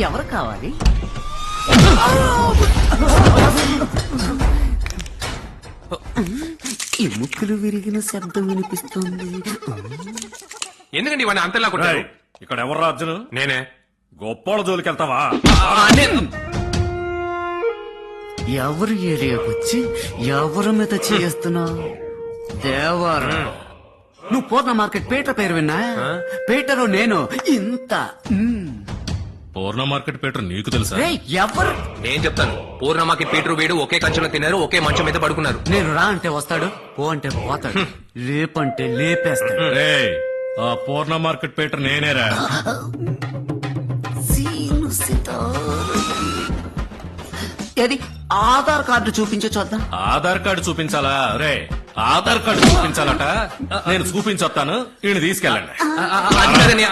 ఎవరు కావాలి? ఈ ముక్కులు విరిగిన శబ్దం వినిపిస్తుంది. ఎందుకండి ఇవన్నీ అంతలా కొట్టారు? ఇక్కడ ఎవరు రాజును? నేనే. గొప్పోళ్ళ జోలికి వెళ్తావా? ఎవరు ఏరియాకి వచ్చి ఎవరి మీద చేస్తున్నావు? దేవరా, నువ్వు పూర్ణ మార్కెట్ పీటర్ పేరు విన్నా? పీటరు నేను ఇంత పూర్ణ మార్కెట్ పీటర్ నీకు తెలుసా? రేయ్, ఎవరు? నేను చెప్తాను. పూర్ణమాకి పీటరు వీడు ఒకే కంచెలో తిన్నారు, ఒకే మంచం మీద పడుకున్నారు. నేను రా అంటే వస్తాడు, పో అంటే పోతాడు, లేపంటే లేపేస్తాడు. రేయ్, ఆ పూర్ణ మార్కెట్ పీటర్ నేనేరా. సీను సితారు. ఏది ఆధార్ కార్డు చూపించే చూద్దాం. ఆధార్ కార్డు చూపించాలా? రే, ఆధార్ కార్డు చూపించాలట. నేను చూపించొస్తాను, ఈయన తీసుకెళ్ళండి. అది కాదండి,